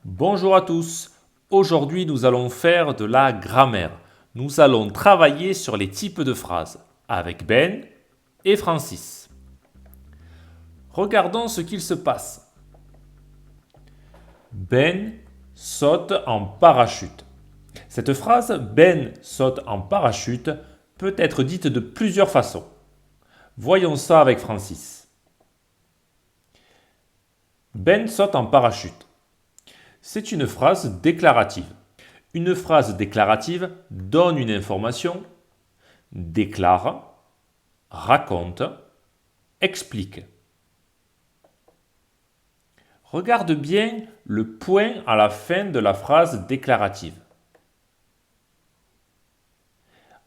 Bonjour à tous. Aujourd'hui, nous allons faire de la grammaire. Nous allons travailler sur les types de phrases avec Ben et Francis. Regardons ce qu'il se passe. Ben saute en parachute. Cette phrase Ben saute en parachute peut être dite de plusieurs façons. Voyons ça avec Francis. Ben saute en parachute. C'est une phrase déclarative. Une phrase déclarative donne une information, déclare, raconte, explique. Regarde bien le point à la fin de la phrase déclarative.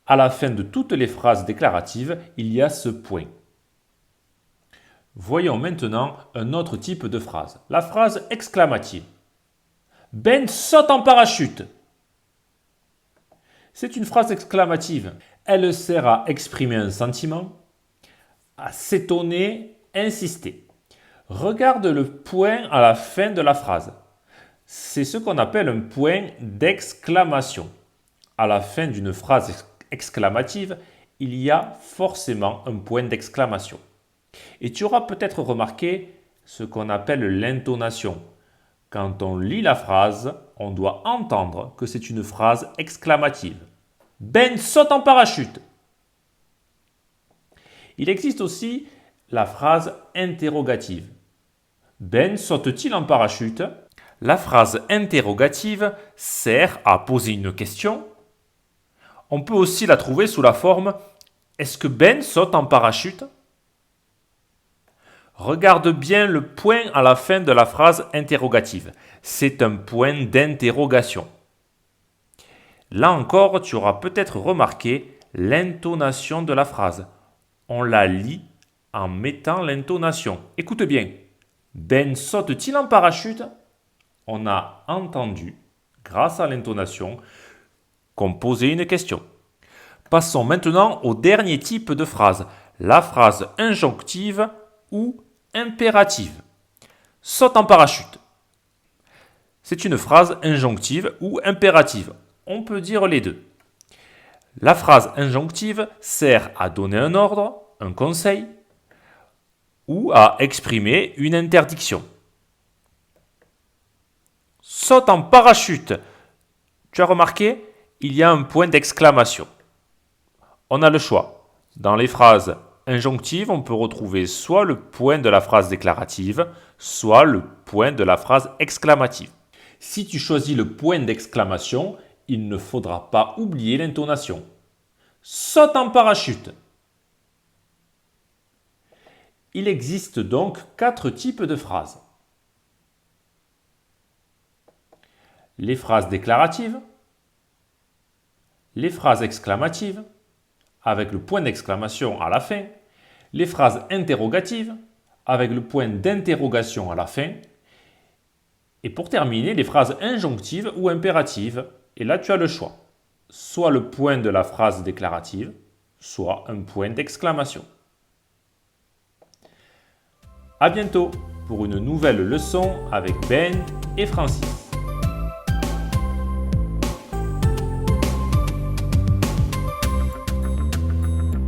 À la fin de toutes les phrases déclaratives, il y a ce point. Voyons maintenant un autre type de phrase, la phrase exclamative. Ben saute en parachute. C'est une phrase exclamative. Elle sert à exprimer un sentiment, à s'étonner, insister. Regarde le point à la fin de la phrase. C'est ce qu'on appelle un point d'exclamation. À la fin d'une phrase exclamative, il y a forcément un point d'exclamation. Et tu auras peut-être remarqué ce qu'on appelle l'intonation. Quand on lit la phrase, on doit entendre que c'est une phrase exclamative. Ben saute en parachute. Il existe aussi la phrase interrogative. Ben saute-t-il en parachute? La phrase interrogative sert à poser une question. On peut aussi la trouver sous la forme est-ce que Ben saute en parachute? Regarde bien le point à la fin de la phrase interrogative. C'est un point d'interrogation. Là encore, tu auras peut-être remarqué l'intonation de la phrase. On la lit en mettant l'intonation. Écoute bien. Ben saute-t-il en parachute? On a entendu, grâce à l'intonation, qu'on posait une question. Passons maintenant au dernier type de phrase, la phrase injonctive ou impérative. Saute en parachute. C'est une phrase injonctive ou impérative. On peut dire les deux. La phrase injonctive sert à donner un ordre, un conseil, ou à exprimer une interdiction. Saute en parachute. Tu as remarqué, il y a un point d'exclamation. On a le choix. Dans les phrases injonctives, on peut retrouver soit le point de la phrase déclarative, soit le point de la phrase exclamative. Si tu choisis le point d'exclamation, il ne faudra pas oublier l'intonation. Saute en parachute. Il existe donc 4 types de phrases. Les phrases déclaratives, les phrases exclamatives, avec le point d'exclamation à la fin, les phrases interrogatives, avec le point d'interrogation à la fin, et pour terminer, les phrases injonctives ou impératives. Et là, tu as le choix. Soit le point de la phrase déclarative, soit un point d'exclamation. À bientôt pour une nouvelle leçon avec Ben et Francis.